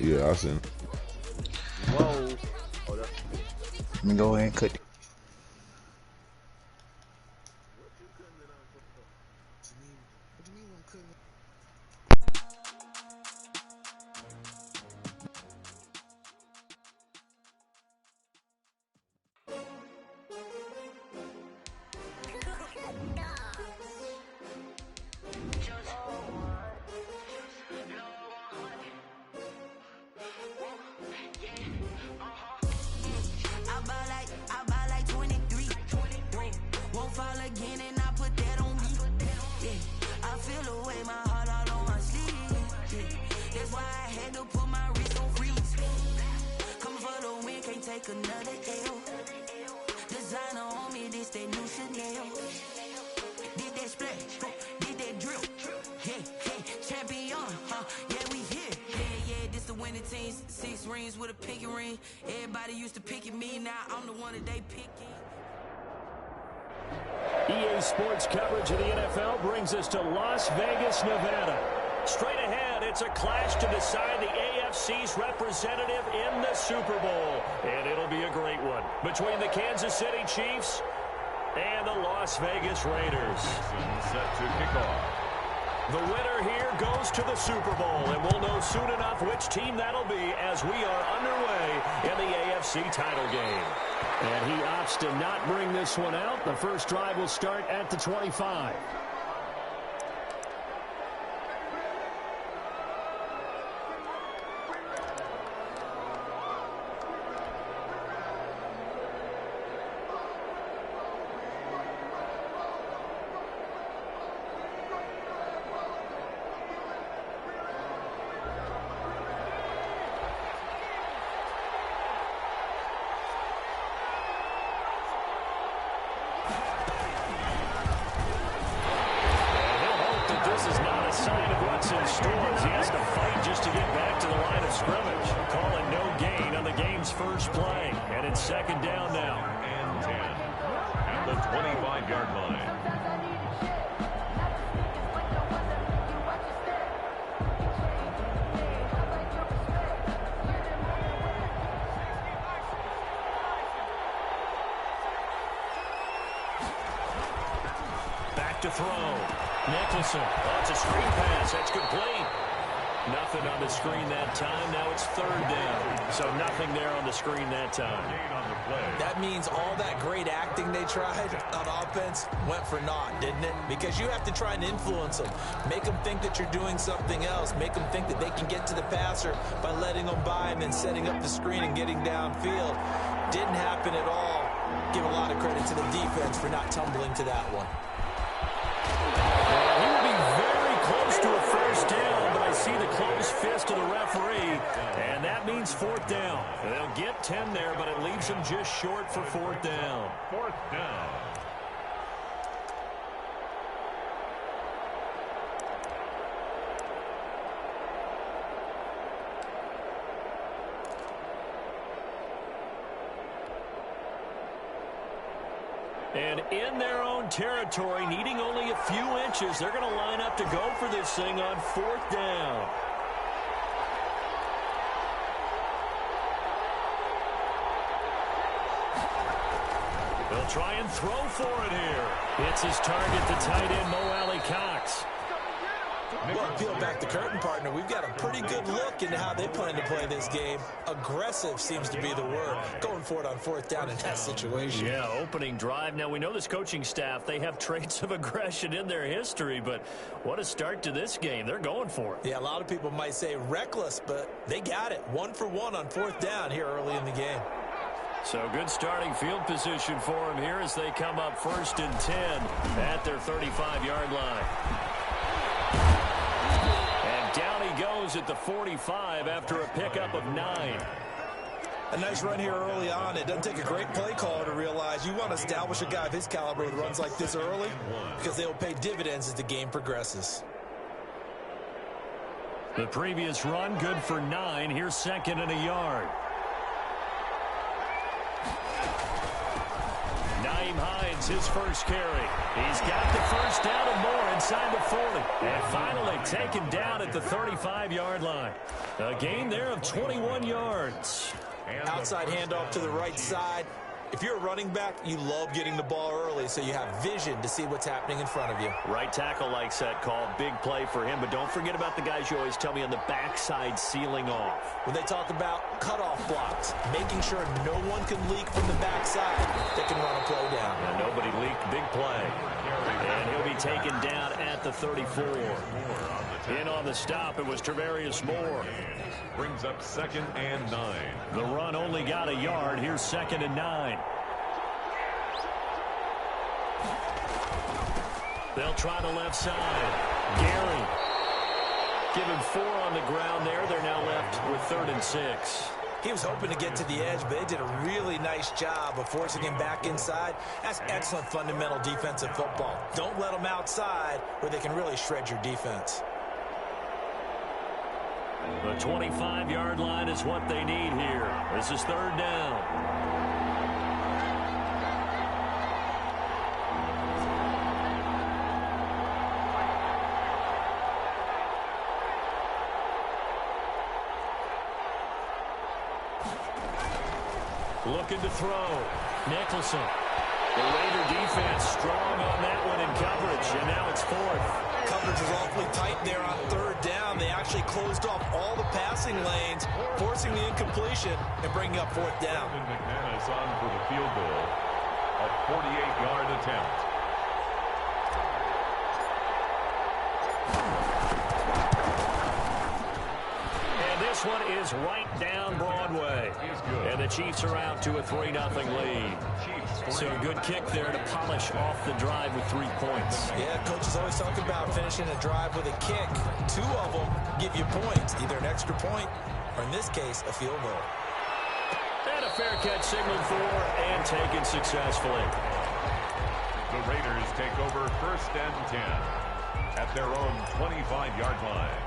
Yeah, I seen. Whoa. Oh, that's... Let me go ahead and cut. EA Sports coverage of the NFL brings us to Las Vegas, Nevada. Straight ahead, it's a clash to decide the AFC's representative in the Super Bowl. And it'll be a great one between the Kansas City Chiefs and the Las Vegas Raiders. Set to kick off. The winner here goes to the Super Bowl, and we'll know soon enough which team that'll be as we are underway in the AFC title game. And he opts to not bring this one out. The first drive will start at the 25. First play, and it's second down now. And 10 at the 25-yard line. Back to throw. Nicholson. Oh, it's a screen pass. That's complete. Nothing on the screen that time. Now it's third down. So nothing there on the screen that time. That means all that great acting they tried on offense went for naught, didn't it? Because you have to try and influence them. Make them think that you're doing something else. Make them think that they can get to the passer by letting them by and then setting up the screen and getting downfield. Didn't happen at all. Give a lot of credit to the defense for not tumbling to that one. He will be very close to a first down, but I see the closed fist of the referee, and that means fourth down. They'll get 10 there, but it leaves them just short for fourth down. Fourth down. And in their own territory, needing only a few inches, they're going to line up to go for this thing on fourth down. They'll try and throw for it here. It's his target, the tight end, Mo Alley-Cox. Well, peel back the curtain, partner. We've got a pretty good look into how they plan to play this game. Aggressive seems to be the word. Going for it on fourth down in that situation. Yeah, opening drive. Now, we know this coaching staff, they have traits of aggression in their history, but what a start to this game. They're going for it. Yeah, a lot of people might say reckless, but they got it. 1 for 1 on fourth down here early in the game. So good starting field position for them here as they come up 1st and 10 at their 35-yard line. And down he goes at the 45 after a pickup of 9. A nice run here early on. It doesn't take a great play caller to realize you want to establish a guy of his caliber with runs like this early because they will pay dividends as the game progresses. The previous run good for 9. Here's 2nd and a yard. Hines, his first carry. He's got the first down and more inside the 40. And finally taken down at the 35-yard line. A gain there of 21 yards. Outside handoff to the right side. If you're a running back, you love getting the ball early so you have vision to see what's happening in front of you. Right tackle likes that call. Big play for him. But don't forget about the guys you always tell me on the backside sealing off. When they talk about cutoff blocks, making sure no one can leak from the backside, they can run a play down. And nobody leaked. Big play. And he'll be taken down at the 34. In on the stop, it was Travarius Moore. Brings up 2nd and 9. The run only got a yard. Here's 2nd and 9. They'll try the left side. Gary. Give him 4 on the ground there. They're now left with 3rd and 6. He was hoping to get to the edge, but they did a really nice job of forcing him back inside. That's excellent fundamental defensive football. Don't let them outside where they can really shred your defense. The 25-yard line is what they need here. This is 3rd down. Looking to throw. Nicholson. The Raider defense strong on that one in coverage, and now it's 4th. Coverage was awfully tight there on 3rd down. They actually closed off all the passing lanes, forcing the incompletion and bringing up 4th down. McManus on for the field goal. A 48-yard attempt. This one is right down Broadway. And the Chiefs are out to a 3-0 lead. So a good kick there to polish off the drive with 3 points. Yeah, coaches always talk about finishing a drive with a kick. 2 of them give you points, either an extra point or, in this case, a field goal. And a fair catch signaled for and taken successfully. The Raiders take over 1st and 10 at their own 25-yard line.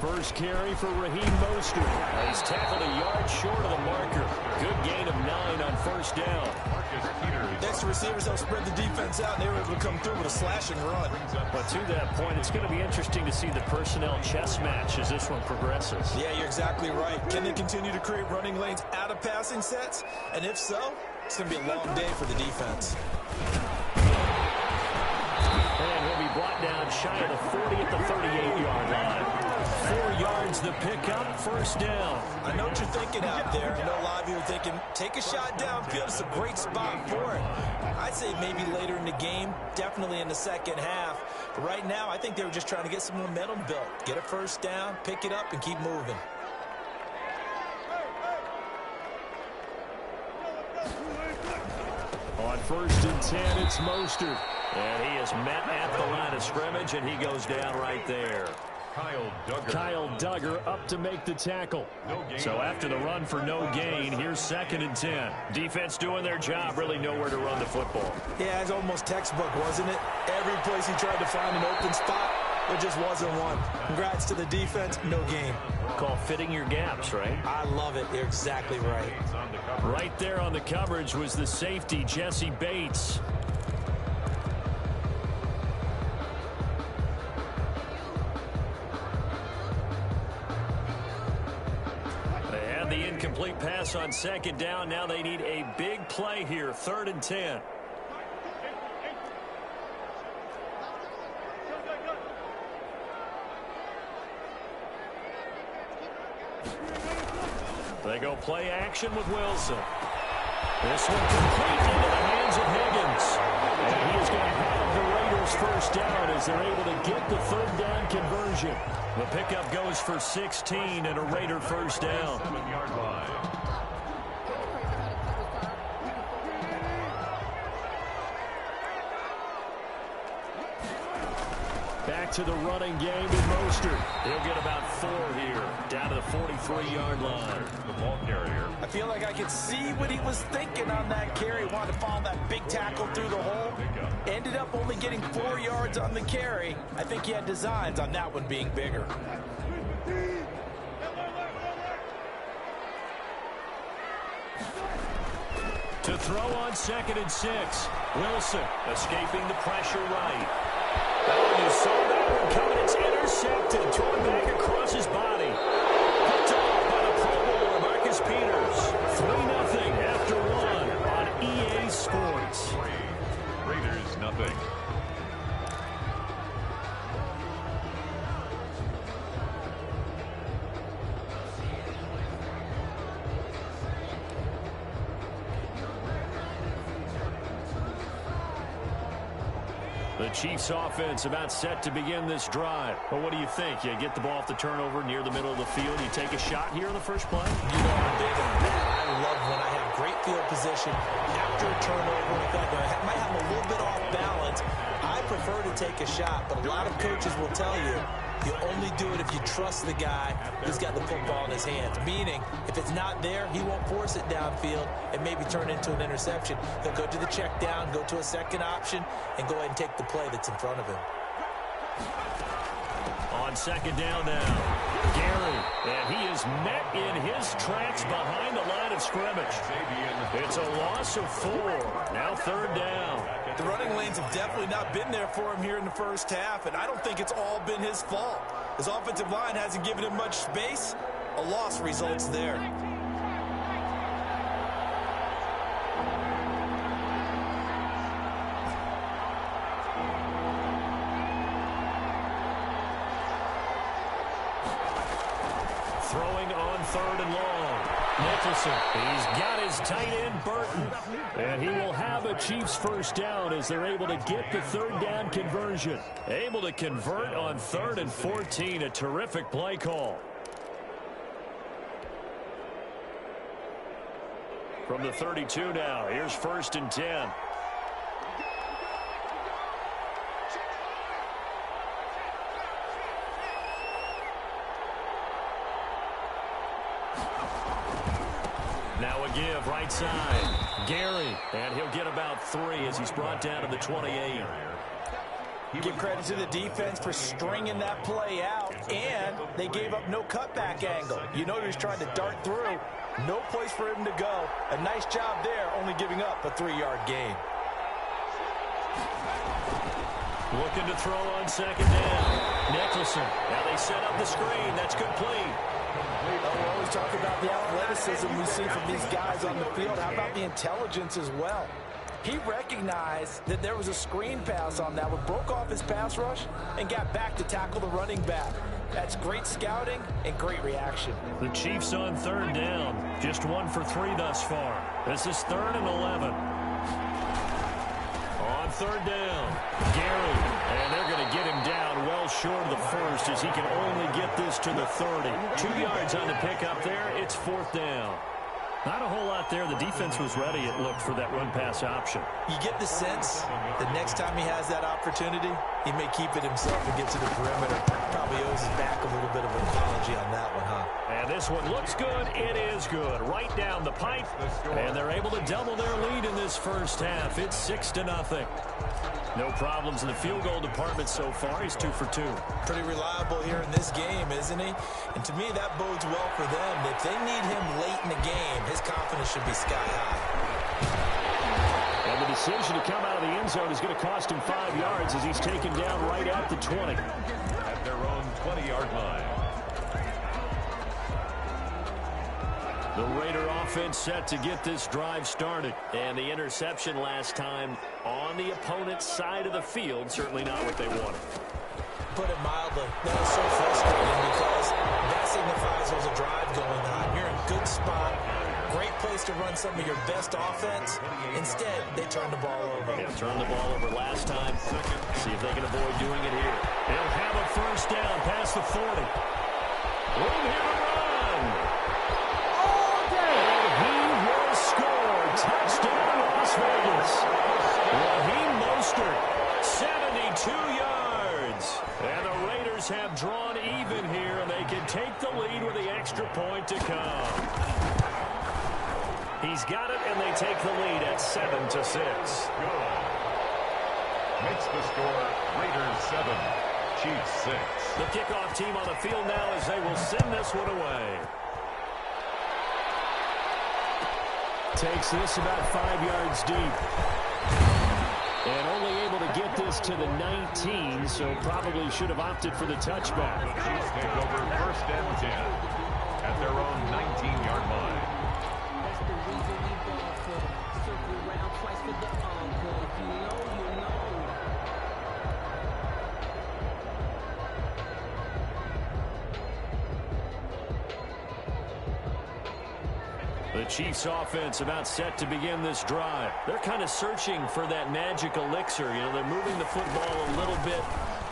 First carry for Raheem Mostert. He's tackled a yard short of the marker. Good gain of 9 on 1st down. Next receivers help spread the defense out, and they were able to come through with a slash and run. But to that point, it's going to be interesting to see the personnel chess match as this one progresses. Yeah, you're exactly right. Can they continue to create running lanes out of passing sets? And if so, it's going to be a long day for the defense. And he'll be brought down shy of the 40 at the 38-yard line. 4 yards the pickup, 1st down. I know what you're thinking out there. I know a lot of you are thinking, take a shot downfield. It's a great spot for it. I'd say maybe later in the game, definitely in the second half. But right now, I think they were just trying to get some momentum built. Get a 1st down, pick it up, and keep moving. On 1st and 10, it's Mostert. And he is met at the line of scrimmage, and he goes down right there. Kyle Duggar up to make the tackle. So after the run for no gain, here's 2nd and 10. Defense doing their job, really nowhere to run the football. Yeah, it's almost textbook, wasn't it? Every place he tried to find an open spot, there just wasn't one. Congrats to the defense, no gain. Call fitting your gaps, right? I love it. You're exactly right. Right there on the coverage was the safety, Jesse Bates. The incomplete pass on 2nd down. Now they need a big play here. 3rd and 10. They go play action with Wilson. This one complete into the hands of Higgins. And he is going to have the Raiders 1st down as they're able to get the 3rd down conversion. The pickup goes for 16 and a Raider 1st down. 7-yard line. Back to the running game with Mostert. He'll get about 4 here, down to the 43-yard line. The ball carrier. I feel like I could see what he was thinking on that carry. Wanted to follow that big tackle through the hole. Ended up only getting 4 yards on the carry. I think he had designs on that one being bigger. To throw on 2nd and 6. Wilson escaping the pressure right. Oh, you saw that one coming. It's intercepted. Thrown back across his body. Picked off by the Pro Bowler, Marcus Peters. 3-0 after 1 on EA Sports. Raiders nothing. The Chiefs offense about set to begin this drive. But what do you think? You get the ball off the turnover near the middle of the field. You take a shot here in the first play? You know I'm big on that. I love when I have great field position after a turnover. In fact, I might have a little bit off balance. I prefer to take a shot, but a lot of coaches will tell you you only do it if you trust the guy who's got the football in his hands. Meaning, if it's not there, he won't force it downfield and maybe turn into an interception. He'll go to the check down, go to a second option, and go ahead and take the play that's in front of him. On 2nd down now, Gary, and he is met in his tracks behind the line of scrimmage. It's a loss of 4. Now 3rd down. The running lanes have definitely not been there for him here in the first half, and I don't think it's all been his fault. His offensive line hasn't given him much space. A loss results there. Throwing on 3rd and long. Nicholson, he's got his tight end, Burton. And he will have a Chiefs first down as they're able to get the 3rd down conversion. Able to convert on 3rd and 14. A terrific play call. From the 32 now, here's 1st and 10. Now a give, right side. Gary, and he'll get about 3 as he's brought down to the 28. Give credit to the defense for stringing that play out, and they gave up no cutback angle. You know he was trying to dart through. No place for him to go. A nice job there, only giving up a 3-yard gain. Looking to throw on 2nd down. Nicholson. Now they set up the screen. That's complete. We always talk about the athleticism we see from these guys on the field. How about the intelligence as well? He recognized that there was a screen pass on that one, broke off his pass rush, and got back to tackle the running back. That's great scouting and great reaction. The Chiefs on 3rd down. Just 1 for 3 thus far. This is 3rd and 11. On 3rd down, Gary. And they're going to get him down well short of the 1st as he can only get this to the 30. 2 yards on the pickup there. It's 4th down. Not a whole lot there. The defense was ready, it looked, for that run-pass option. You get the sense the next time he has that opportunity, he may keep it himself and get to the perimeter. Probably owes his back a little bit of an apology on that one, huh? And this one looks good. It is good. Right down the pipe. And they're able to double their lead in this first half. It's 6-0. No problems in the field goal department so far. He's 2 for 2. Pretty reliable here in this game, isn't he? And to me, that bodes well for them. If they need him late in the game, his confidence should be sky high. And the decision to come out of the end zone is going to cost him 5 yards as he's taken down right at the 20. At their own 20-yard line. The Raider offense set to get this drive started. And the interception last time on the opponent's side of the field, certainly not what they wanted. Put it mildly, that is so frustrating because that signifies there's a drive going on. You're in a good spot, great place to run some of your best offense. Instead, they turn the ball over. Yeah, turned the ball over last time. See if they can avoid doing it here. They'll have a first down past the 40. Room here to run. And he will score. Touchdown, Las Vegas. Raheem Mostert, 72 yards. Raiders have drawn even here, and they can take the lead with the extra point to come. He's got it, and they take the lead at 7-6. Good. Makes the score Raiders 7, Chiefs 6. The kickoff team on the field now as they will send this one away. Takes this about 5 yards deep. And only able to get this to the 19, so probably should have opted for the touchback. The Chiefs take over 1st and 10 at their own 19-yard line. That's the reason we ball for. Circle around twice for the encore. If you know, you know. The Chiefs offense about set to begin this drive. They're kind of searching for that magic elixir. You know, they're moving the football a little bit,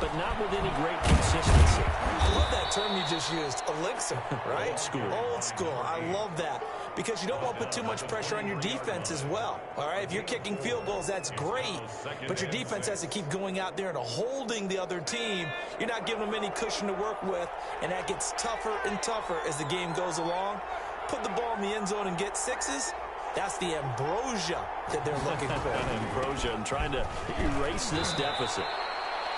but not with any great consistency. I love that term you just used, elixir, right? Old school. Old school. I love that because you don't want to put too much pressure on your defense as well. All right, if you're kicking field goals, that's great, but your defense has to keep going out there and holding the other team. You're not giving them any cushion to work with, and that gets tougher and tougher as the game goes along. Put the ball in the end zone and get sixes. That's the ambrosia that they're looking for. Ambrosia and trying to erase this deficit.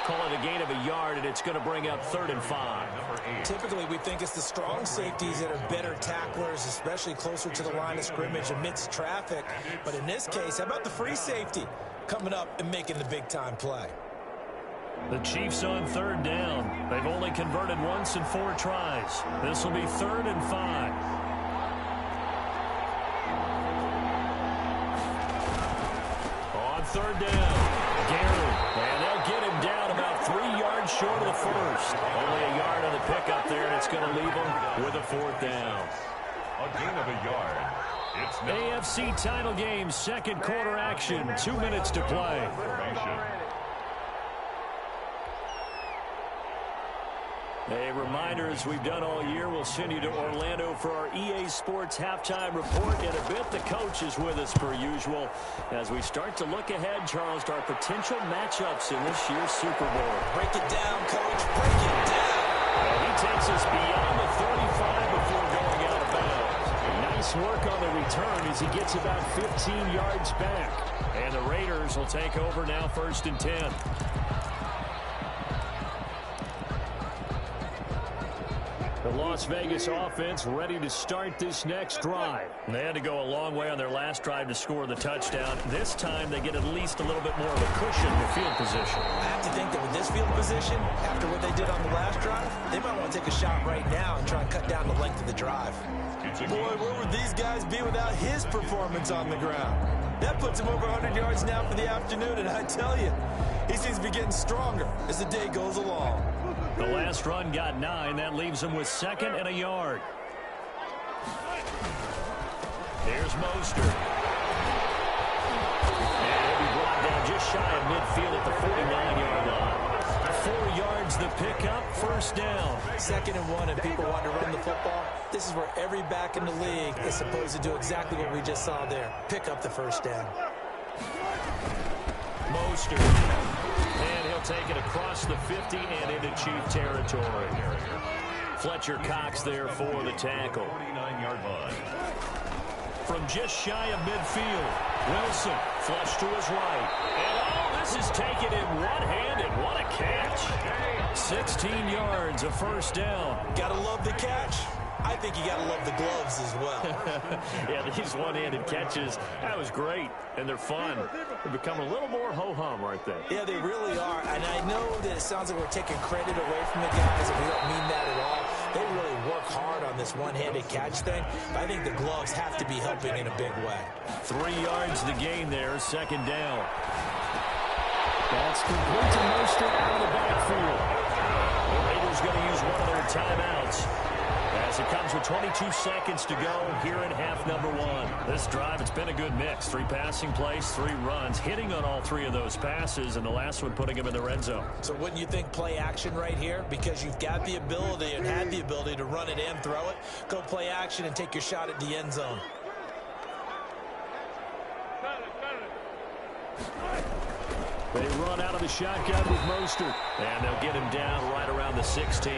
Call it a gain of a yard, and it's going to bring up 3rd and 5. Typically, we think it's the strong safeties that are better tacklers, especially closer to the line of scrimmage amidst traffic. But in this case, how about the free safety coming up and making the big-time play? The Chiefs on 3rd down. They've only converted once in 4 tries. This will be 3rd and 5. On 3rd down, Gary, and they'll get him down about 3 yards short of the first. Only a yard on the pickup there, and it's going to leave him with a 4th down. A gain of a yard. It's AFC title game, 2nd quarter action, 2 minutes to play. formation. A reminder, as we've done all year, we'll send you to Orlando for our EA Sports halftime report. In a bit, the coach is with us per usual as we start to look ahead, Charles, to our potential matchups in this year's Super Bowl. Break it down, Coach. Break it down. Well, he takes us beyond the 35 before going out of bounds. Nice work on the return as he gets about 15 yards back. And the Raiders will take over now 1st and 10. The Las Vegas offense ready to start this next drive. They had to go a long way on their last drive to score the touchdown. This time they get at least a little bit more of a cushion with field position. I have to think that with this field position, after what they did on the last drive, they might want to take a shot right now and try and cut down the length of the drive. Boy, where would these guys be without his performance on the ground? That puts him over 100 yards now for the afternoon, and I tell you, he seems to be getting stronger as the day goes along. The last run got 9. That leaves him with 2nd and a yard. Here's Mostert. And he'll be brought down just shy of midfield at the 49-yard line. 4 yards the pickup, 1st down. 2nd and 1, and people want to run the football. This is where every back in the league is supposed to do exactly what we just saw there. Pick up the 1st down. Mostert. And he'll take it across the 50 and into Chief territory. Fletcher Cox there for the tackle. 49-yard line. From just shy of midfield, Wilson flush to his right. And this is taken in one-handed. What a catch. 16 yards, a 1st down. Gotta love the catch. I think you got to love the gloves as well. Yeah, these one-handed catches, that was great, and they're fun. They're becoming a little more ho-hum, aren't they? Yeah, they really are, and I know that it sounds like we're taking credit away from the guys, and we don't mean that at all. They really work hard on this one-handed catch thing, but I think the gloves have to be helping in a big way. 3 yards the gain there, 2nd down. That's complete to Mostert out of the backfield. The Raiders going to use one of their timeouts as it comes with 22 seconds to go here in half number 1. This drive, it's been a good mix. 3 passing plays, 3 runs, hitting on all 3 of those passes, and the last one putting him in the red zone. So wouldn't you think play action right here? Because you've got the ability and had the ability to run it and throw it. Go play action and take your shot at the end zone. They run out of the shotgun with Mostert, and they'll get him down right around on the 16.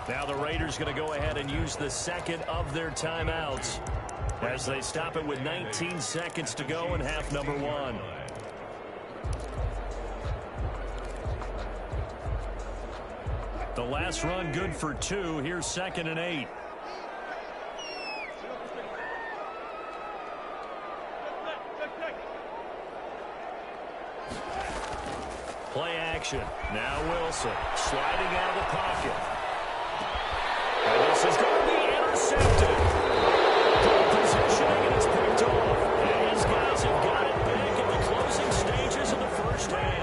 Now the Raiders going to go ahead and use the second of their timeouts as they stop it with 19 seconds to go in half number 1. The last run good for 2. Here's 2nd and 8. Play action. Now Wilson sliding out of the pocket. And this is going to be intercepted. Good positioning, and it's picked off. And these guys have got it big in the closing stages of the first half.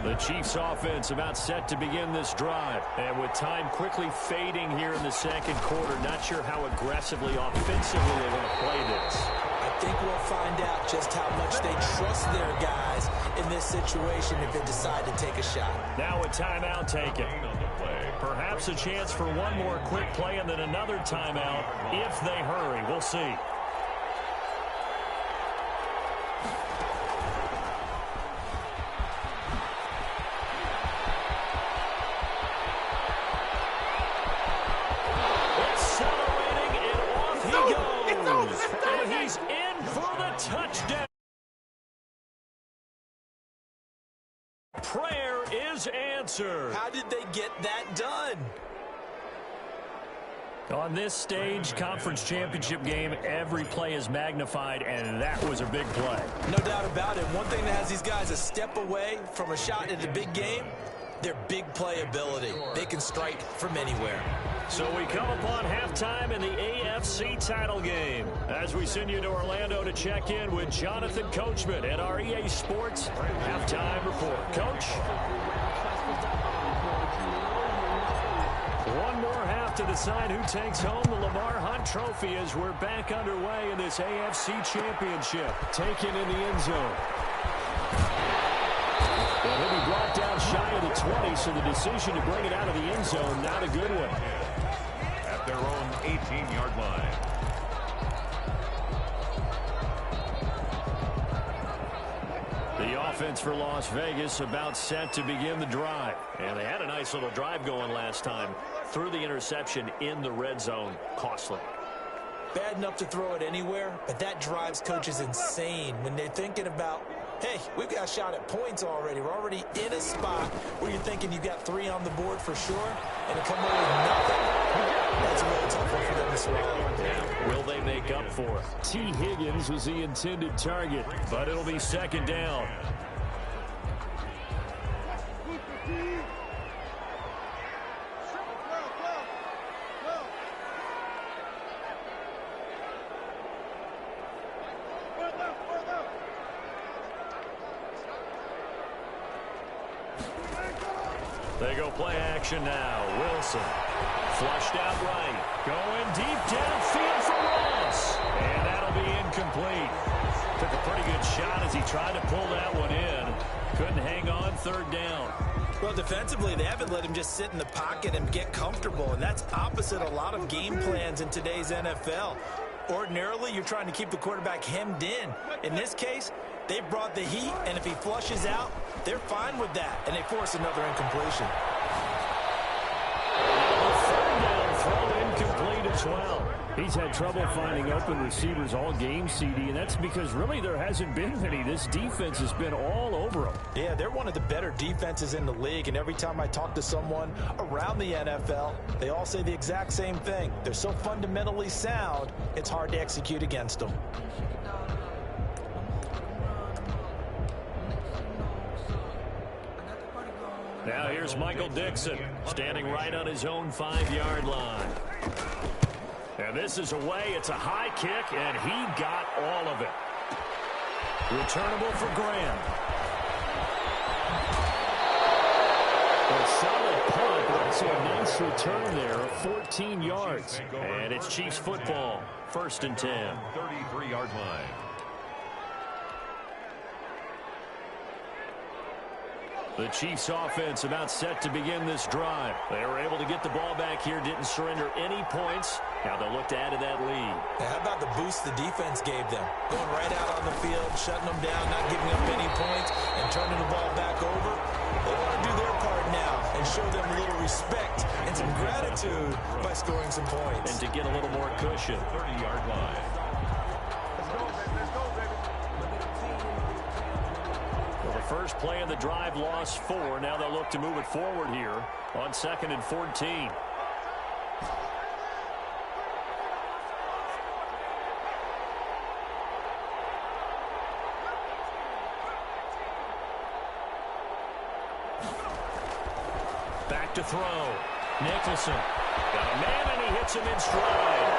The Chiefs offense about set to begin this drive. And with time quickly fading here in the second quarter, not sure how aggressively, offensively they're going to play this. I think we'll find out just how much they trust their guys in this situation if they decide to take a shot. Now a timeout taken. Perhaps a chance for one more quick play and then another timeout if they hurry. We'll see. And he's in for the touchdown. Prayer is answered. How did they get that done? On this stage, conference championship game, every play is magnified, and that was a big play. No doubt about it. One thing that has these guys a step away from a shot at a big game, their big play ability. They can strike from anywhere. So we come upon halftime in the AFC title game as we send you to Orlando to check in with Jonathan Coachman at our EA Sports halftime report. Coach? One more half to decide who takes home the Lamar Hunt Trophy as we're back underway in this AFC Championship. Taken in the end zone. And he'll be brought down shy of the 20, so the decision to bring it out of the end zone, not a good one. At their own 18-yard line. The offense for Las Vegas about set to begin the drive. And they had a nice little drive going last time. Threw the interception in the red zone. Costly. Bad enough to throw it anywhere, but that drives coaches insane when they're thinking about, hey, we've got a shot at points already. We're already in a spot where you're thinking you've got 3 on the board for sure, and to come away with nothing, that's a really tough one for them to swallow. Yeah. Will they make up for it? T. Higgins was the intended target, but it'll be second down. They go play action now. Wilson flushed out right. Going deep downfield for Ross. And that'll be incomplete. Took a pretty good shot as he tried to pull that one in. Couldn't hang on, third down. Well, defensively, they haven't let him just sit in the pocket and get comfortable, and that's opposite a lot of game plans in today's NFL. Ordinarily, you're trying to keep the quarterback hemmed in. In this case, they brought the heat, and if he flushes out, they're fine with that, and they force another incompletion. Third down throw incomplete as well. He's had trouble finding open receivers all game, CD, and that's because really there hasn't been many. This defense has been all over them. Yeah, they're one of the better defenses in the league, and every time I talk to someone around the NFL, they all say the exact same thing. They're so fundamentally sound, it's hard to execute against them. Now here's Michael Dixon, standing right on his own 5-yard line. And this is away. It's a high kick, and he got all of it. Returnable for Graham. A solid punt, but also a nice return there of 14 yards. And it's Chiefs football, 1st and 10. 33-yard line. The Chiefs offense about set to begin this drive. They were able to get the ball back here, didn't surrender any points. Now they'll look to add to that lead. Now, how about the boost the defense gave them? Going right out on the field, shutting them down, not giving up any points, and turning the ball back over. They want to do their part now and show them a little respect and some gratitude by scoring some points. And to get a little more cushion. 30-yard line. Well, the first play of the drive lost 4. Now they'll look to move it forward here on 2nd and 14. Back to throw. Nicholson. Got a man, and he hits him in stride.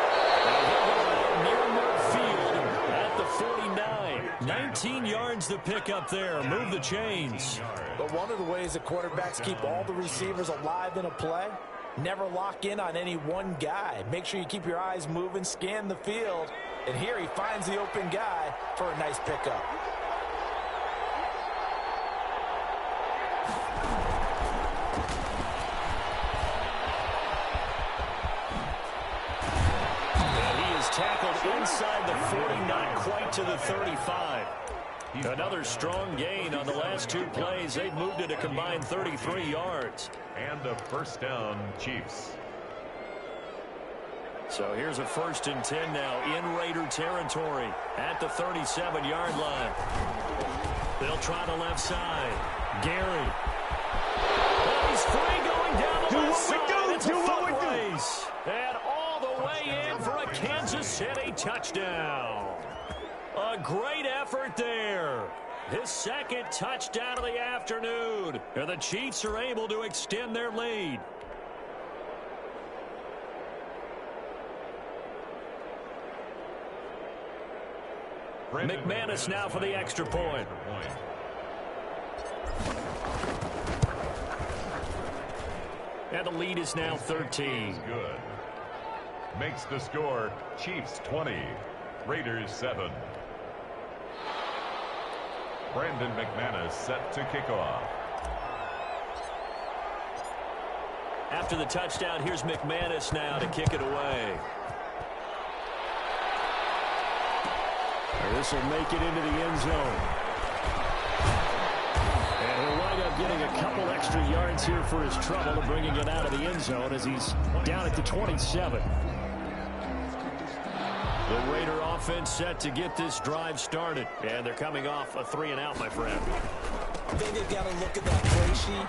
Near midfield at the 49. 19 yards to pick up there. Move the chains. But one of the ways that quarterbacks keep all the receivers alive in a play, never lock in on any one guy. Make sure you keep your eyes moving, scan the field. And here he finds the open guy for a nice pickup. Tackled inside the 40, not quite to the 35. Another strong gain on the last 2 plays. They've moved it a combined 33 yards. And a first down, Chiefs. So here's a 1st and 10 now in Raider territory at the 37-yard line. They'll try the left side. Gary. Oh, he's free going down the left side. It's a foot race. And all the way in for a Kansas City touchdown. A great effort there. His 2nd touchdown of the afternoon. And the Chiefs are able to extend their lead. McManus now for the extra point. And the lead is now 13. Good. Makes the score Chiefs 20, Raiders 7. Brandon McManus set to kick off. After the touchdown, here's McManus now to kick it away. This will make it into the end zone. And he'll wind up getting a couple extra yards here for his trouble and bringing it out of the end zone as he's down at the 27. The Raider offense set to get this drive started. And they're coming off a 3-and-out, my friend. I think they've got to look at that play sheet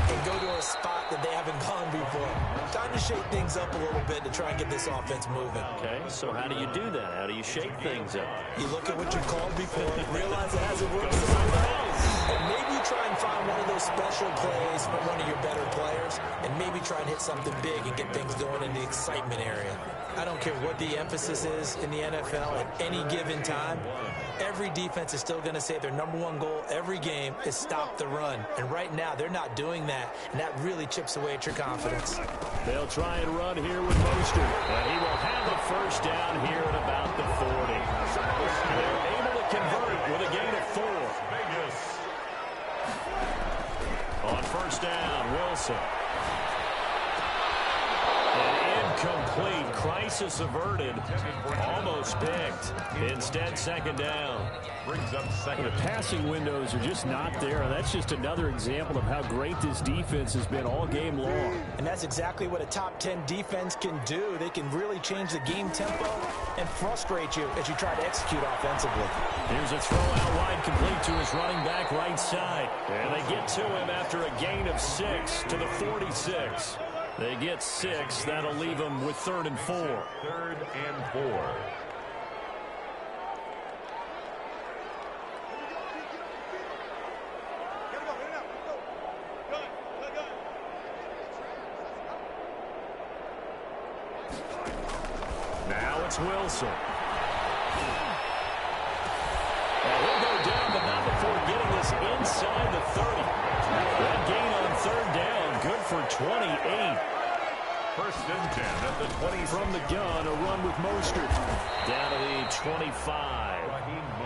and go to a spot that they haven't gone before. Time to shake things up a little bit to try and get this offense moving. Okay, so how do you do that? How do you shake things up? You look at what you called before, realize it hasn't worked somewhere else. And maybe you try and find one of those special plays from one of your better players, and maybe try and hit something big and get things going in the excitement area. I don't care what the emphasis is in the NFL at any given time. Every defense is still going to say their #1 goal every game is stop the run. And right now, they're not doing that, and that really chips away at your confidence. They'll try and run here with Mostert, and he will have a first down here at about the 40. They're able to convert with a gain of 4. Vegas. On first down, Wilson. Incomplete. Crisis averted. Almost picked. Instead, 2nd down. Brings up 2nd. The passing windows are just not there. And that's just another example of how great this defense has been all game long. And that's exactly what a top 10 defense can do. They can really change the game tempo and frustrate you as you try to execute offensively. Here's a throw out wide, complete to his running back right side. And they get to him after a gain of 6 to the 46. They get 6. That'll leave them with 3rd and 4. 3rd and 4. Now it's Wilson. And he'll go down, but not before getting this inside the 30. That gain on 3rd down, good for 28. 1st and 10 at the 20. From the gun, a run with Mostert. Down to the 25.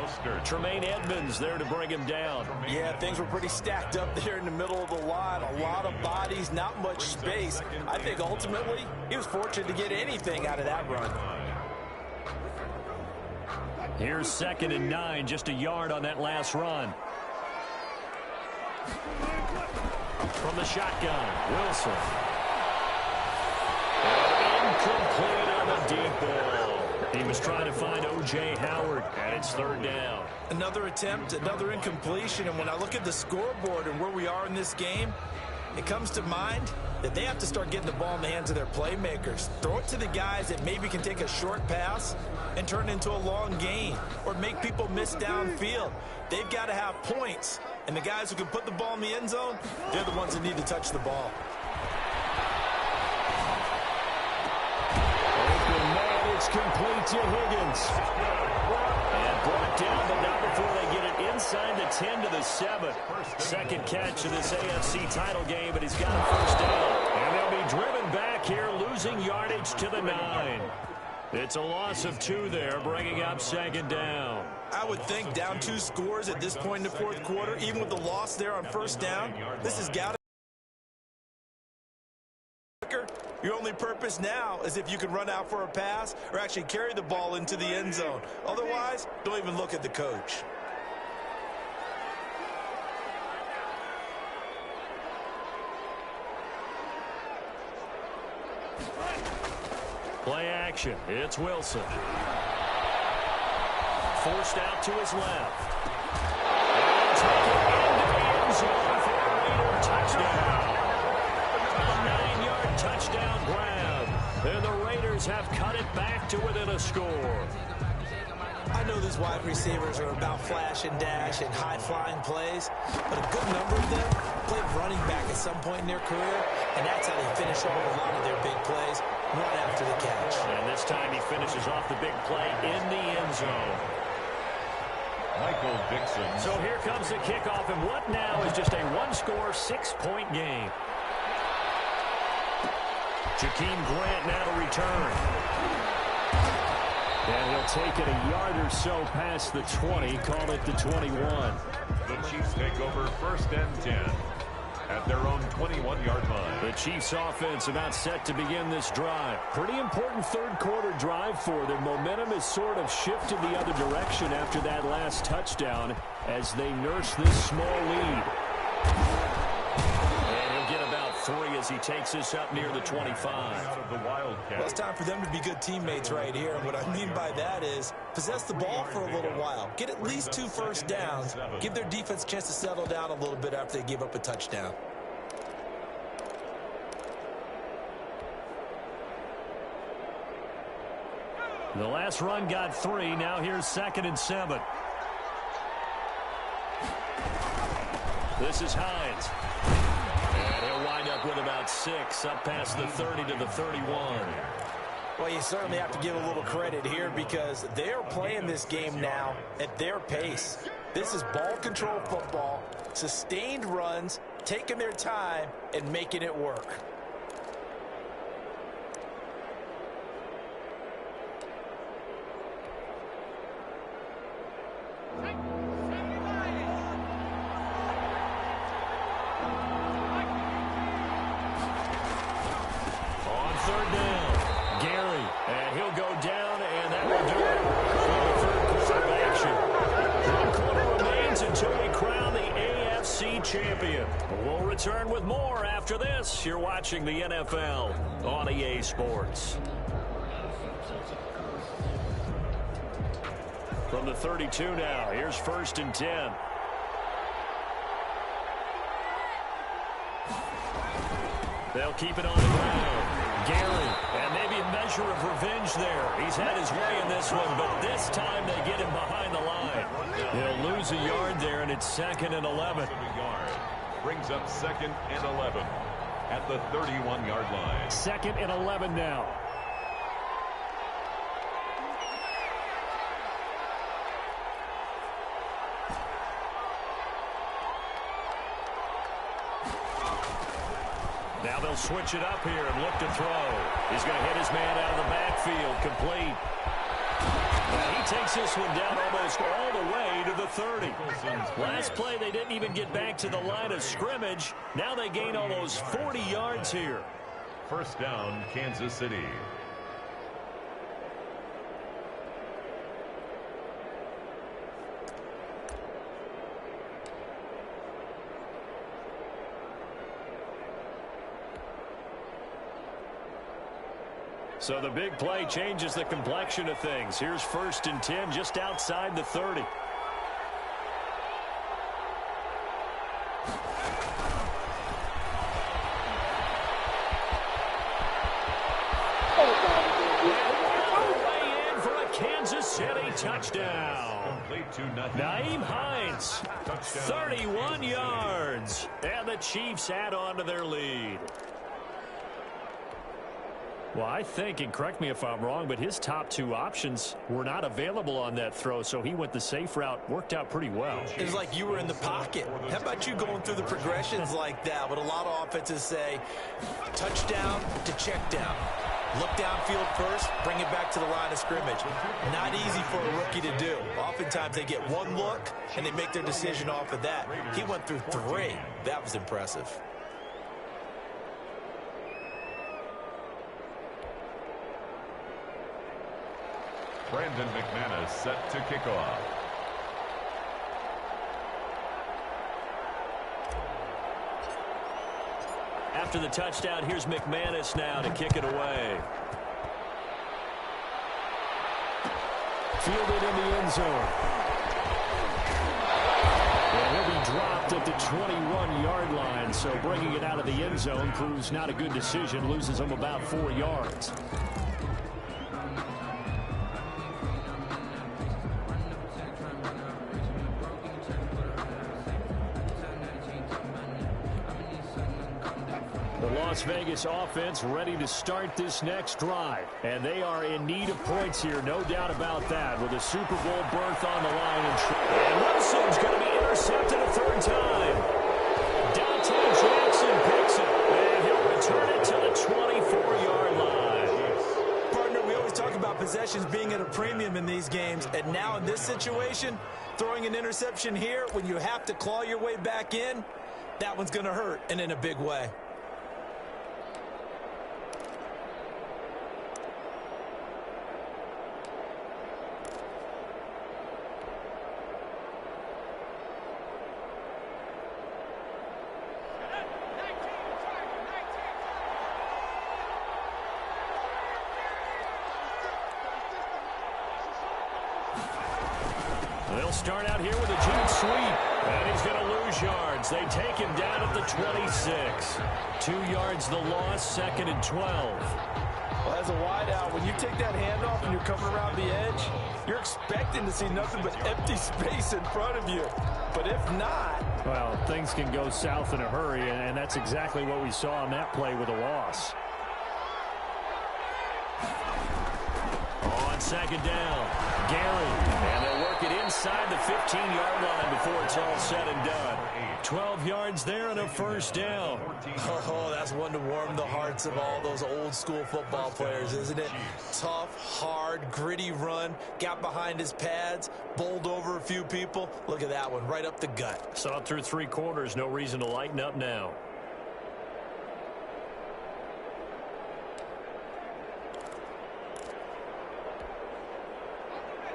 Mostert. Tremaine Edmonds there to bring him down. Yeah, things were pretty stacked up there in the middle of the line. A lot of bodies, not much space. I think ultimately he was fortunate to get anything out of that run. Here's 2nd and 9, just a yard on that last run. From the shotgun, Wilson. Incomplete on the deep ball. He was trying to find O.J. Howard, and it's 3rd down. Another attempt, another incompletion, and when I look at the scoreboard and where we are in this game, it comes to mind that they have to start getting the ball in the hands of their playmakers. Throw it to the guys that maybe can take a short pass and turn it into a long gain or make people miss downfield. They've got to have points, and the guys who can put the ball in the end zone, they're the ones that need to touch the ball. Open man, it's complete to Higgins. And brought down, but not before they get it inside the 10 to the 7. Second catch of this AFC title game, but he's got a 1st down. And they'll be driven back here, losing yardage to the 9. It's a loss of 2 there, bringing up 2nd down. I would think down 2 scores at this point in the 4th quarter, even with the loss there on 1st down, this has got to. Your only purpose now is if you can run out for a pass or actually carry the ball into the end zone. Otherwise, don't even look at the coach. Play action. It's Wilson. Forced out to his left. And taken into the end zone for a Raider touchdown. A 9-yard touchdown grab. And the Raiders have cut it back to within a score. I know these wide receivers are about flash and dash and high-flying plays, but a good number of them played running back at some point in their career, and that's how they finish off a lot of their big plays, run after the catch. And this time he finishes off the big play in the end zone. Michael Dixon. So here comes the kickoff, and what now is just a 1-score, 6-point game. Jakeem Grant now to return. And he'll take it a yard or so past the 20, call it the 21. The Chiefs take over 1st and 10 at their own 21-yard line. The Chiefs offense about set to begin this drive. Pretty important 3rd quarter drive for them. Momentum has sort of shifted the other direction after that last touchdown as they nurse this small lead. And he'll get about 3 as he takes this up near the 25. Out of the Wildcat. Well, it's time for them to be good teammates right here. And what I mean by that is possess the ball for a little while. Get at least 2 first downs. Give their defense a chance to settle down a little bit after they give up a touchdown. The last run got 3. Now here's 2nd and 7. This is Hines. And he'll wind up with about 6, up past the 30 to the 31. Well, you certainly have to give a little credit here because they're playing this game now at their pace. This is ball control football, sustained runs, taking their time, and making it work. On 3rd down, Gary, and he'll go down, and that will do it for the 3rd quarter of action. 1 quarter remains until we crown the AFC champion. We'll return with more after this. You're watching the NFL on EA Sports. From the 32 now, here's 1st and 10. They'll keep it on the ground. Gary, and maybe a measure of revenge there. He's had his way in this one, but this time they get him behind the line. They'll lose a yard there, and it's 2nd and 11. Brings up 2nd and 11 at the 31-yard line. 2nd and 11 now. Now they'll switch it up here and look to throw. He's going to hit his man out of the backfield. Complete. And he takes this one down almost all the way to the 30. Last play, they didn't even get back to the line of scrimmage. Now they gain almost 40 yards here. First down, Kansas City. So the big play changes the complexion of things. Here's 1st and 10 just outside the 30. Way in for a Kansas City touchdown. Nyheim Hines, 31 yards. And the Chiefs add on to their lead. Well, I think, and correct me if I'm wrong, but his top 2 options were not available on that throw, so he went the safe route. Worked out pretty well. It was like you were in the pocket. How about you going through the progressions like that? What a lot of offenses say, touchdown to check down. Look downfield first, bring it back to the line of scrimmage. Not easy for a rookie to do. Oftentimes they get one look, and they make their decision off of that. He went through 3. That was impressive. Brandon McManus set to kick off. After the touchdown, here's McManus now to kick it away. Fielded in the end zone. And he'll be dropped at the 21-yard line, so bringing it out of the end zone proves not a good decision. Loses him about 4 yards. Las Vegas offense ready to start this next drive. And they are in need of points here, no doubt about that, with a Super Bowl berth on the line. And Wilson's going to be intercepted a 3rd time. Dante Jackson picks it, and he'll return it to the 24-yard line. Partner, we always talk about possessions being at a premium in these games, and now in this situation, throwing an interception here when you have to claw your way back in, that one's going to hurt, and in a big way. They'll start out here with a jet sweep, and he's going to lose yards. They take him down at the 26. 2 yards the loss, 2nd and 12. Well, as a wideout, when you take that handoff and you're coming around the edge, you're expecting to see nothing but empty space in front of you. But if not... Well, things can go south in a hurry, and that's exactly what we saw on that play with a loss. On 2nd down, Gary, and they'll work it inside the 15-yard line before it's all said and done. 12 yards there and a 1st down. Oh, that's one to warm the hearts of all those old-school football players, isn't it? Tough, hard, gritty run, got behind his pads, bowled over a few people. Look at that one, right up the gut. Saw it through 3 quarters, no reason to lighten up now.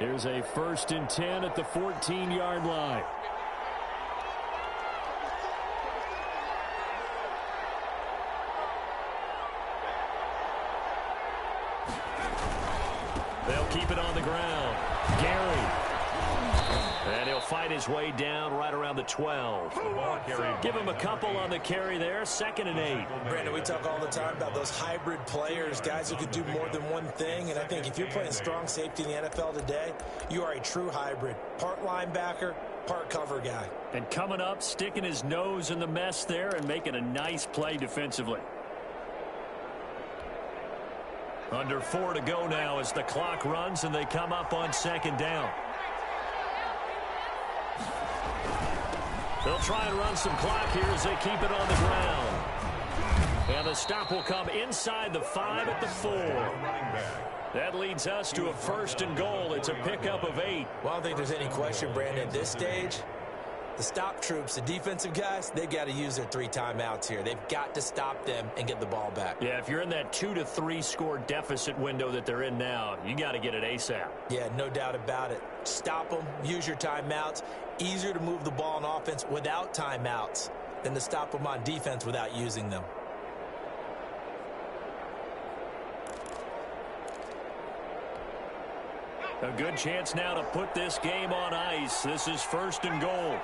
Here's a 1st and 10 at the 14-yard line. They'll keep it on the ground. Gary. And he'll fight his way down right around the 12. Give him a couple on the carry there. 2nd and 8. Brandon, we talk all the time about those hybrid players, guys who could do more than one thing. And I think if you're playing strong safety in the NFL today, you are a true hybrid. Part linebacker, part cover guy. And coming up, sticking his nose in the mess there and making a nice play defensively. Under 4 to go now as the clock runs and they come up on 2nd down. They'll try and run some clock here as they keep it on the ground. And the stop will come inside the 5 at the 4. That leads us to a 1st and goal. It's a pickup of 8. Well, I don't think there's any question, Brandon, at this stage. The stop troops, the defensive guys, they've got to use their 3 timeouts here. They've got to stop them and get the ball back. Yeah, if you're in that 2 to 3 score deficit window that they're in now, you got to get it ASAP. Yeah, no doubt about it. Stop them, use your timeouts. Easier to move the ball on offense without timeouts than to stop them on defense without using them. A good chance now to put this game on ice. This is 1st and goal.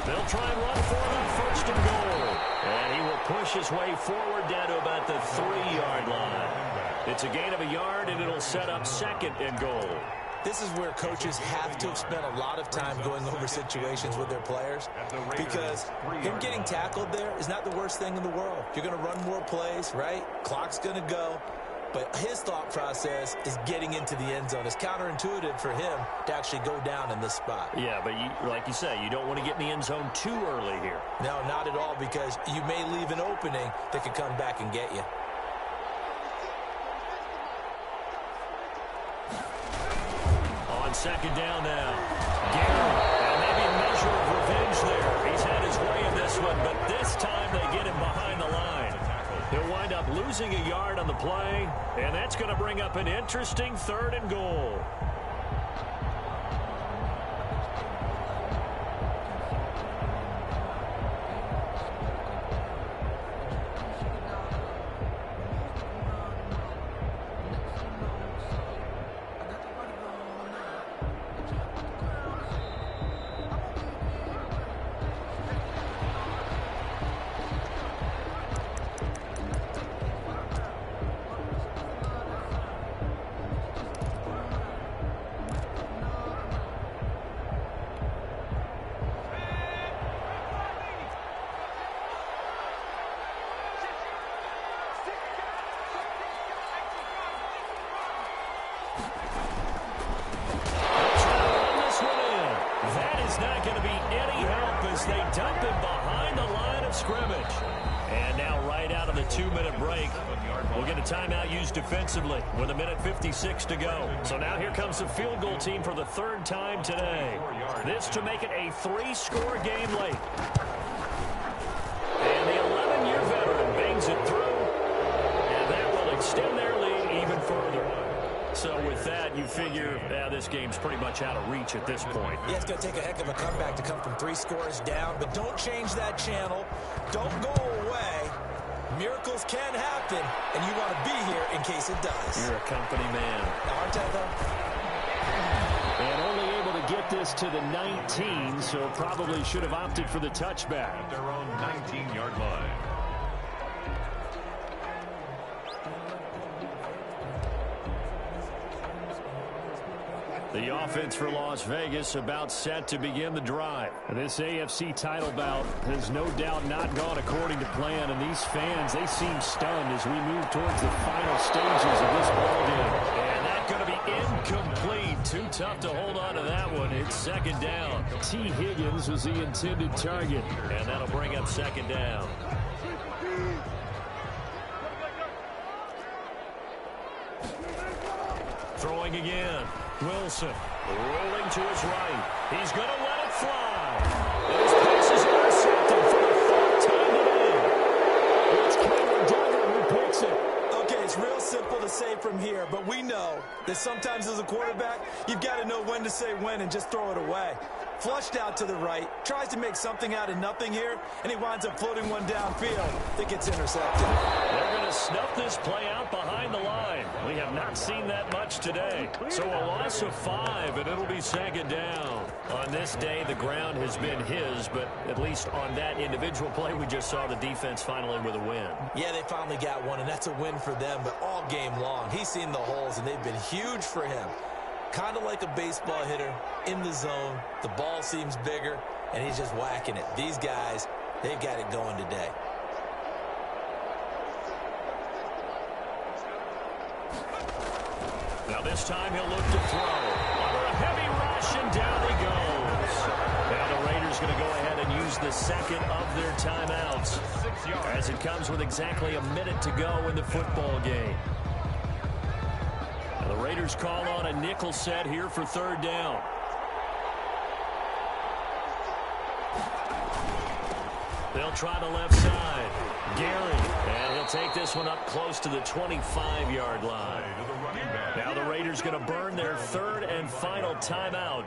They'll try and run for it on 1st and goal. And he will push his way forward down to about the 3-yard line. It's a gain of a yard, and it'll set up 2nd and goal. This is where coaches have to have spent a lot of time going over situations with their players, because him getting tackled there is not the worst thing in the world. You're going to run more plays, right? Clock's going to go. But his thought process is getting into the end zone. It's counterintuitive for him to actually go down in this spot. Yeah, but like you say, you don't want to get in the end zone too early here. No, not at all, because you may leave an opening that could come back and get you. On 2nd down now. Garrett, and maybe a measure of revenge there. He's had his way in this one, but this time they get him behind the line. He'll wind up losing a yard on the play, and that's going to bring up an interesting 3rd and goal. They dump him behind the line of scrimmage. And now right out of the 2-minute break, we'll get a timeout used defensively with 1:56 to go. So now here comes the field goal team for the 3rd time today. This to make it a 3-score game late. And the 11-year veteran bangs it through. And that will extend their lead even further. So with that, you figure this game's pretty much out of reach at this point. Yeah, it's going to take a heck of a comeback to come from 3 scores down, but don't change that channel. Don't go away. Miracles can happen, and you want to be here in case it does. You're a company man. Now, aren't I, though? And only able to get this to the 19, so probably should have opted for the touchback. At their own 19-yard line. The offense for Las Vegas about set to begin the drive. And this AFC title bout has no doubt not gone according to plan, and these fans, they seem stunned as we move towards the final stages of this ballgame. And that's going to be incomplete. Too tough to hold on to that one. It's 2nd down. T. Higgins was the intended target, and that'll bring up 2nd down. Throwing again. Wilson rolling to his right. He's going to let it fly. And his pass is intercepted for the 3rd time today. It's Cameron Douglas who picks it. Okay, it's real simple to say from here, but we know that sometimes as a quarterback, you've got to know when to say when and just throw it away. Flushed out to the right, tries to make something out of nothing here, and he winds up floating one downfield that gets intercepted. They're going to snuff this play out behind the line. We have not seen that much today. So a loss of 5, and it'll be 2nd down. On this day, the ground has been his, but at least on that individual play, we just saw the defense finally with a win. Yeah, they finally got one, and that's a win for them, but all game long, he's seen the holes, and they've been huge for him. Kind of like a baseball hitter in the zone. The ball seems bigger, and he's just whacking it. These guys, they've got it going today. Now this time he'll look to throw. Under a heavy rush, and down he goes. Now the Raiders Raiders going to go ahead and use the second of their timeouts as it comes with exactly a minute to go in the football game. Now the Raiders call on a nickel set here for third down. They'll try the left side. Gary, and he'll take this one up close to the 25-yard line. Now the Raiders going to burn their third and final timeout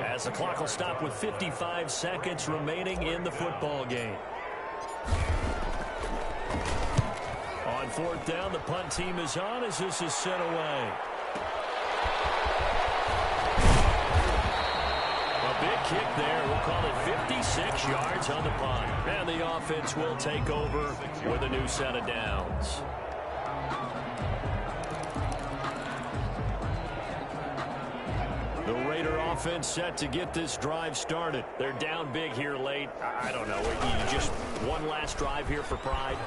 as the clock will stop with 55 seconds remaining in the football game. On fourth down, the punt team is on as this is sent away. A big kick there. We'll call it 56 yards on the punt. And the offense will take over with a new set of downs. The Raider offense set to get this drive started. They're down big here late. I don't know. You just one last drive here for pride.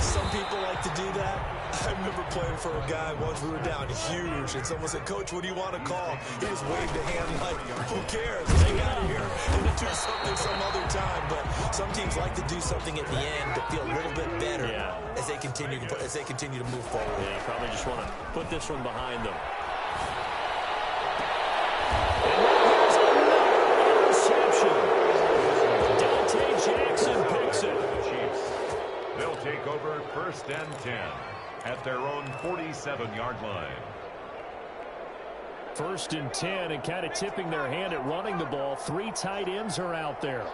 Some people like to do that. I remember playing for a guy once. We were down huge, and someone said, "Coach, what do you want to call?" He just waved a hand like, "Who cares? Let's get out of here and do something some other time." But some teams like to do something at the end to feel a little bit better as they continue to move forward. Yeah, probably just want to put this one behind them. Jackson picks it. They'll take over first and 10 at their own 47-yard line. First and 10, and kind of tipping their hand at running the ball. Three tight ends are out there.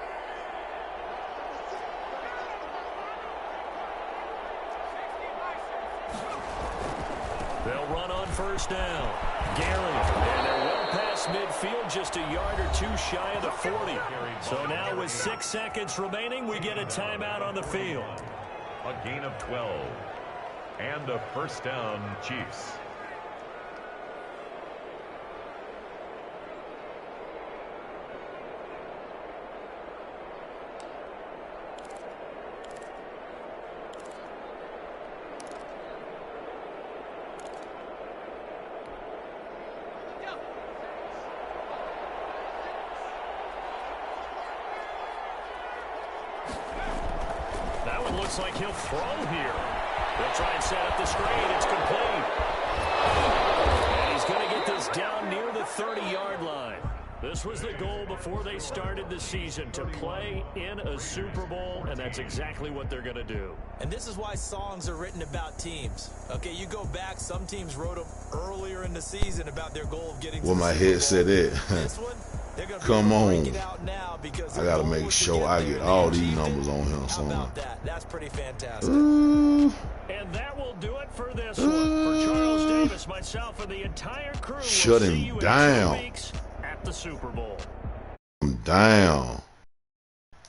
They'll run on first down. Gary, and they're well past midfield, just a yard or two shy of the 40. So now with 6 seconds remaining, we get a timeout on the field. A gain of 12 and a first down, Chiefs. Looks like he'll throw here. They'll try and set up the screen. It's complete. And he's going to get this down near the 30-yard line. This was the goal before they started the season, to play in a Super Bowl, and that's exactly what they're going to do. And this is why songs are written about teams. Okay, you go back, some teams wrote them earlier in the season about their goal of getting Well, my headset is. This one, come on. I got to make sure I get all these numbers on him somewhere. That's pretty fantastic. And that will do it for this one. For Charles Davis, myself, and the entire crew. Shut him down. At the Super Bowl. Down.